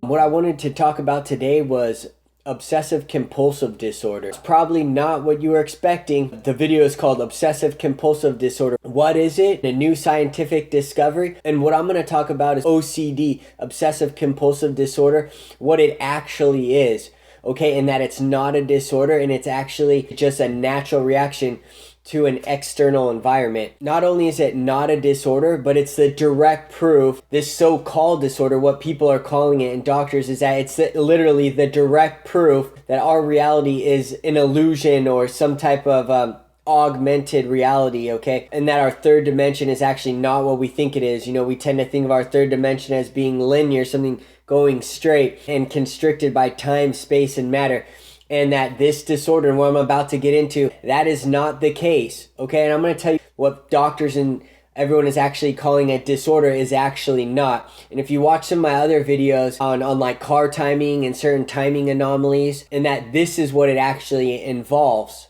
What I wanted to talk about today was obsessive compulsive disorder. It's probably not what you were expecting. The video is called Obsessive Compulsive Disorder. What is it? A new scientific discovery. And what I'm going to talk about is OCD, Obsessive Compulsive Disorder, what it actually is. Okay, and that it's not a disorder and it's actually just a natural reaction to an external environment. Not only is it not a disorder, but it's the direct proof, this so-called disorder, what people are calling it in doctors, is that it's literally the direct proof that our reality is an illusion or some type of augmented reality, okay? And that our third dimension is actually not what we think it is. You know, we tend to think of our third dimension as being linear, something going straight and constricted by time, space, and matter. And that this disorder, and what I'm about to get into, that is not the case, okay? And I'm going to tell you what doctors and everyone is actually calling a disorder is actually not. And if you watch some of my other videos on like car timing and certain timing anomalies, and that this is what it actually involves,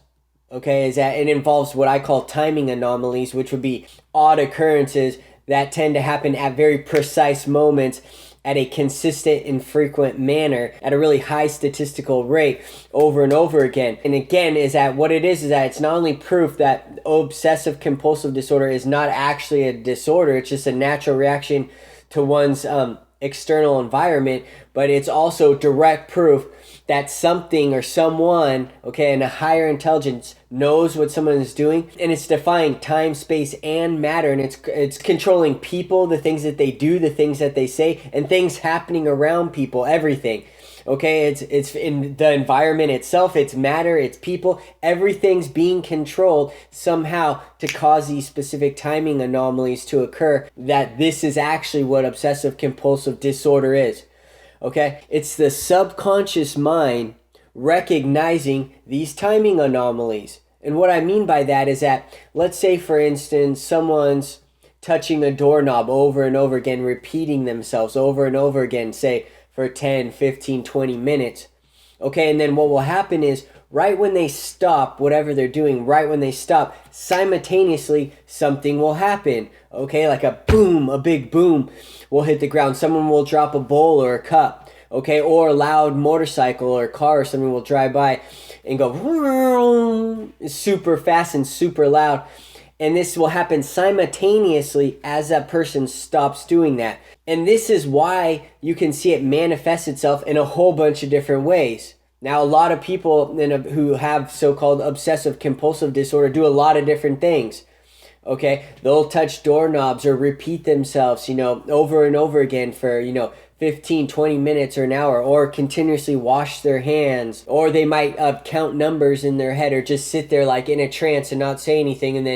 okay, is that it involves what I call timing anomalies, which would be odd occurrences that tend to happen at very precise moments at a consistent and frequent manner at a really high statistical rate over and over again. And again, is that what it is that it's not only proof that obsessive compulsive disorder is not actually a disorder, it's just a natural reaction to one's external environment, but it's also direct proof that something or someone, okay, in a higher intelligence knows what someone is doing, and it's defying time, space, and matter, and it's controlling people, the things that they do, the things that they say, and things happening around people, everything. Okay, it's in the environment itself, it's matter, it's people, everything's being controlled somehow to cause these specific timing anomalies to occur, that this is actually what obsessive compulsive disorder is. Okay, it's the subconscious mind recognizing these timing anomalies. And what I mean by that is that, let's say for instance, someone's touching a doorknob over and over again, repeating themselves over and over again, say for 10, 15, 20 minutes. Okay, and then what will happen is right when they stop whatever they're doing, right when they stop, simultaneously something will happen. Okay, like a boom, a big boom will hit the ground. Someone will drop a bowl or a cup, okay, or a loud motorcycle or car or something will drive by and go super fast and super loud. And this will happen simultaneously as that person stops doing that. And this is why you can see it manifest itself in a whole bunch of different ways. Now, a lot of people who have so-called obsessive compulsive disorder do a lot of different things. Okay, they'll touch doorknobs or repeat themselves, over and over again for, 15, 20 minutes or an hour, or continuously wash their hands, or they might count numbers in their head, or just sit there like in a trance and not say anything, and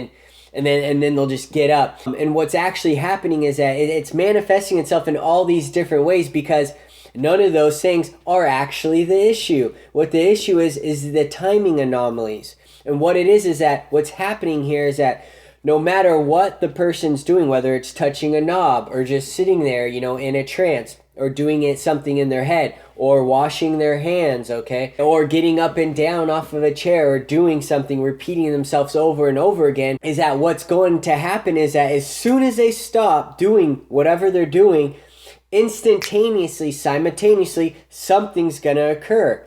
then they'll just get up. And what's actually happening is that it's manifesting itself in all these different ways, because none of those things are actually the issue. What the issue is the timing anomalies. And what it is that what's happening here is that no matter what the person's doing, whether it's touching a knob or just sitting there, in a trance, or doing something in their head, or washing their hands, okay, or getting up and down off of a chair, or doing something, repeating themselves over and over again, is that what's going to happen is that as soon as they stop doing whatever they're doing, instantaneously, simultaneously, something's gonna occur.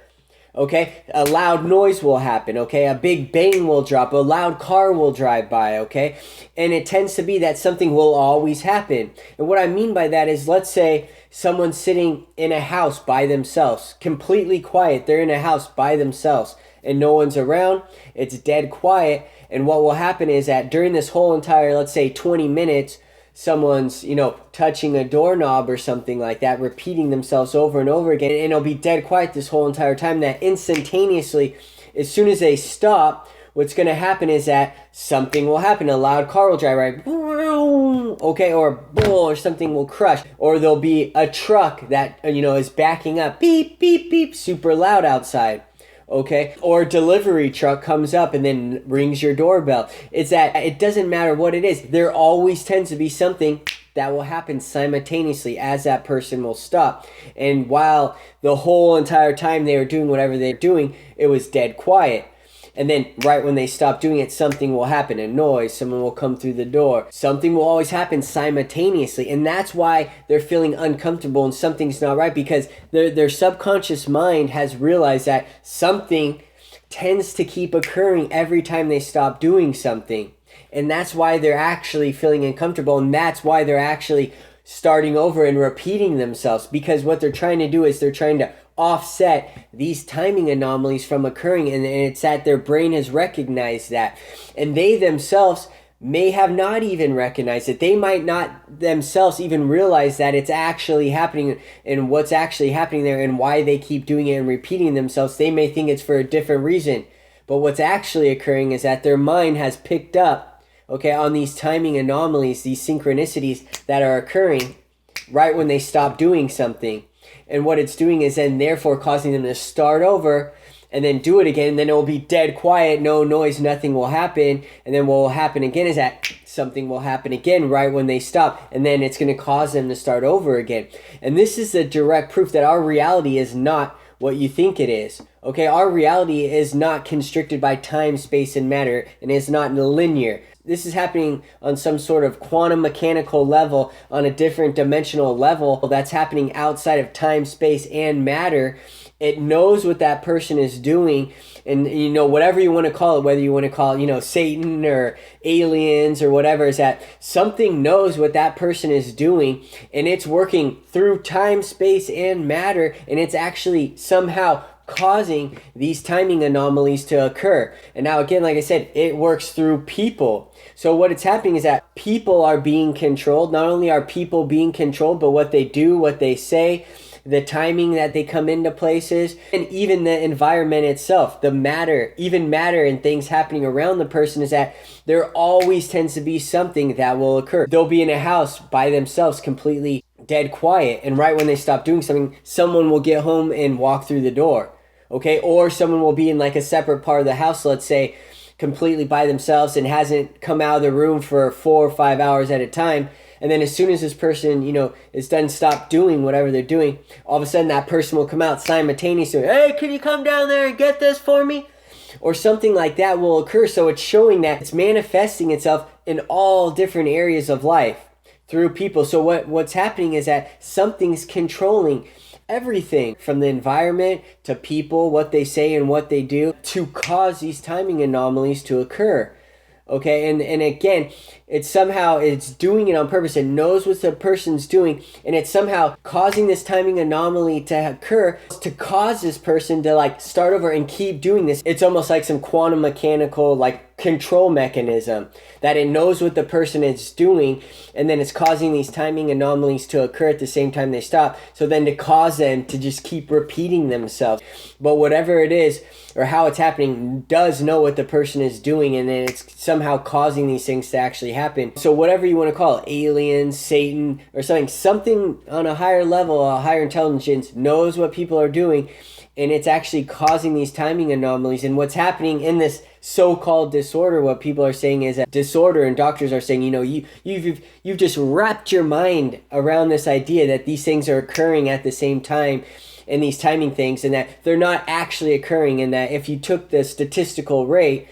Okay, a loud noise will happen, okay, a big bang will drop, a loud car will drive by, okay, and it tends to be that something will always happen. And what I mean by that is, let's say someone's sitting in a house by themselves, completely quiet, they're in a house by themselves, and no one's around, it's dead quiet, and what will happen is that during this whole entire, let's say 20 minutes, someone's, touching a doorknob or something like that, repeating themselves over and over again, and it'll be dead quiet this whole entire time. That instantaneously, as soon as they stop, what's going to happen is that something will happen. A loud car will drive right, okay, or a bull or something will crush, or there'll be a truck that, is backing up, beep, beep, beep, super loud outside. Okay, or a delivery truck comes up and then rings your doorbell. It's that it doesn't matter what it is, there always tends to be something that will happen simultaneously as that person will stop. And while the whole entire time they were doing whatever they're doing, it was dead quiet. And then right when they stop doing it, something will happen, a noise, someone will come through the door. Something will always happen simultaneously. And that's why they're feeling uncomfortable and something's not right, because their subconscious mind has realized that something tends to keep occurring every time they stop doing something. And that's why they're actually feeling uncomfortable, and that's why they're actually starting over and repeating themselves, because what they're trying to do is they're trying to offset these timing anomalies from occurring, and it's that their brain has recognized that, and they themselves may have not even recognized it. They might not themselves even realize that it's actually happening and what's actually happening there and why they keep doing it and repeating themselves. They may think it's for a different reason, but what's actually occurring is that their mind has picked up, okay, on these timing anomalies, these synchronicities that are occurring right when they stop doing something. And what it's doing is then therefore causing them to start over and then do it again, and then it will be dead quiet, no noise, nothing will happen. And then what will happen again is that something will happen again right when they stop, and then it's going to cause them to start over again. And this is the direct proof that our reality is not what you think it is. Okay, our reality is not constricted by time, space, and matter, and is not linear. This is happening on some sort of quantum mechanical level, on a different dimensional level that's happening outside of time, space, and matter. It knows what that person is doing, and whatever you want to call it, whether you want to call it, Satan or aliens or whatever, is that something knows what that person is doing, and it's working through time, space, and matter, and it's actually somehow causing these timing anomalies to occur. And now again, like I said, it works through people. So what it's happening is that people are being controlled. Not only are people being controlled, but what they do, what they say, the timing that they come into places, and even the environment itself, the matter, even matter and things happening around the person, is that there always tends to be something that will occur. They'll be in a house by themselves, completely dead quiet, and right when they stop doing something, someone will get home and walk through the door. Okay, or someone will be in like a separate part of the house, let's say, completely by themselves and hasn't come out of the room for 4 or 5 hours at a time. And then as soon as this person, is done, stop doing whatever they're doing, all of a sudden that person will come out simultaneously. Hey, can you come down there and get this for me? Or something like that will occur. So it's showing that it's manifesting itself in all different areas of life through people. So what's happening is that something's controlling everything from the environment to people, what they say and what they do, to cause these timing anomalies to occur. Okay, and again, it's doing it on purpose. It knows what the person's doing, and it's somehow causing this timing anomaly to occur to cause this person to start over and keep doing this. It's almost like some quantum mechanical control mechanism that it knows what the person is doing, and then it's causing these timing anomalies to occur at the same time they stop, so then to cause them to just keep repeating themselves. But whatever it is or how it's happening does know what the person is doing, and then it's somehow causing these things to actually happen. So whatever you want to call it, aliens, Satan, or something on a higher level, a higher intelligence knows what people are doing, and it's actually causing these timing anomalies. And what's happening in this so-called disorder, what people are saying is a disorder, and doctors are saying, you've just wrapped your mind around this idea that these things are occurring at the same time, and these timing things, and that they're not actually occurring, and that if you took the statistical rate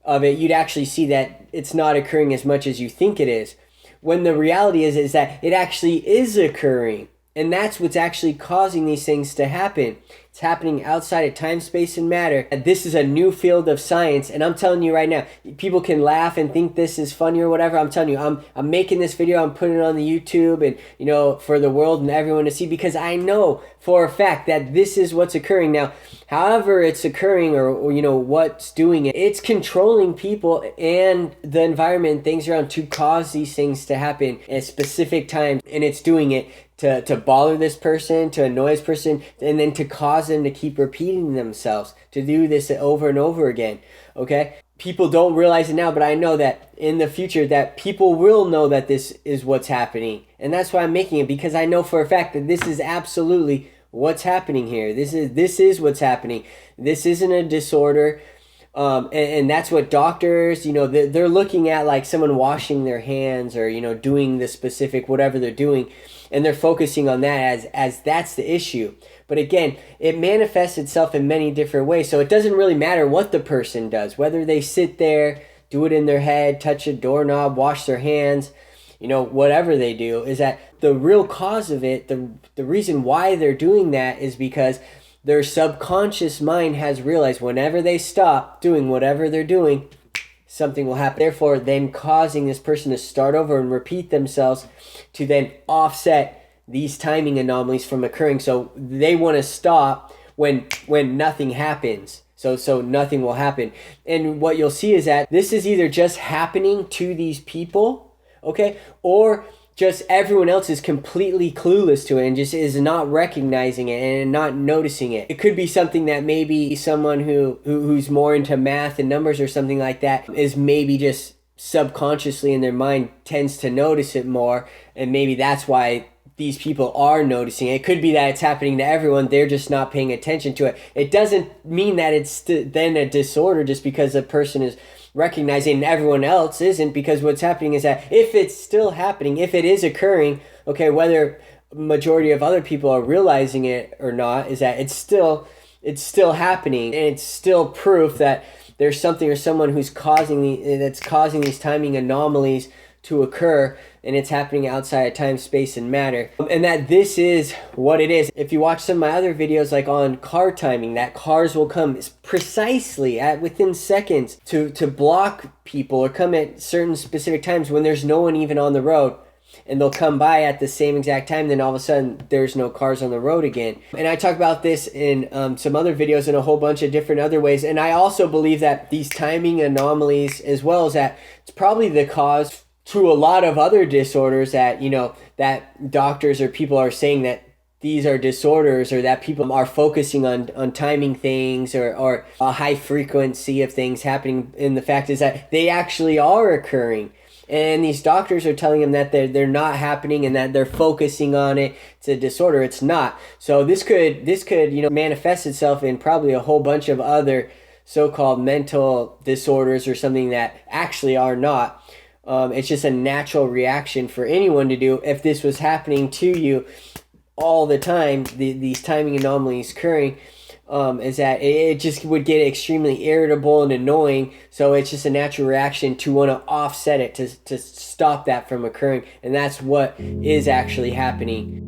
of it, you'd actually see that it's not occurring as much as you think it is. When the reality is that it actually is occurring. And that's what's actually causing these things to happen. It's happening outside of time, space, and matter. And this is a new field of science. And I'm telling you right now, people can laugh and think this is funny or whatever. I'm telling you, I'm making this video, I'm putting it on the YouTube and, for the world and everyone to see, because I know for a fact that this is what's occurring. Now, however it's occurring or what's doing it, it's controlling people and the environment and things around to cause these things to happen at specific times. And it's doing it to bother this person, to annoy this person, and then to cause them to keep repeating themselves, to do this over and over again, okay? People don't realize it now, but I know that in the future that people will know that this is what's happening. And that's why I'm making it, because I know for a fact that this is absolutely what's happening here. This is what's happening. This isn't a disorder. And that's what doctors, they're looking at someone washing their hands or, doing the specific whatever they're doing. And they're focusing on that as that's the issue. But again, it manifests itself in many different ways. So it doesn't really matter what the person does, whether they sit there, do it in their head, touch a doorknob, wash their hands, whatever they do, is that the real cause of it, the reason why they're doing that is because their subconscious mind has realized whenever they stop doing whatever they're doing, something will happen. Therefore, then causing this person to start over and repeat themselves to then offset these timing anomalies from occurring. So they want to stop when nothing happens. So nothing will happen. And what you'll see is that this is either just happening to these people, okay, or just everyone else is completely clueless to it and just is not recognizing it and not noticing it. It could be something that maybe someone who's more into math and numbers or something like that is maybe just subconsciously in their mind tends to notice it more, and maybe that's why these people are noticing it. It could be that it's happening to everyone, they're just not paying attention to it. It doesn't mean that it's then a disorder just because a person is recognizing and everyone else isn't, because what's happening is that if it's still happening, if it is occurring, okay, whether majority of other people are realizing it or not, is that it's still happening, and it's still proof that there's something or someone who's causing these timing anomalies to occur, and it's happening outside of time, space, and matter. And that this is what it is. If you watch some of my other videos, like on car timing, that cars will come precisely within seconds to block people or come at certain specific times when there's no one even on the road. And they'll come by at the same exact time, then all of a sudden there's no cars on the road again. And I talk about this in some other videos in a whole bunch of different other ways. And I also believe that these timing anomalies, as well as that, it's probably the cause to a lot of other disorders that, that doctors or people are saying that these are disorders, or that people are focusing on timing things or a high frequency of things happening. And the fact is that they actually are occurring. And these doctors are telling them that they're not happening and that they're focusing on it. It's a disorder. It's not. So this could manifest itself in probably a whole bunch of other so-called mental disorders or something that actually are not. It's just a natural reaction for anyone to do if this was happening to you all the time, these timing anomalies occurring. Is that it just would get extremely irritable and annoying. So it's just a natural reaction to want to offset it, to stop that from occurring. And that's what is actually happening.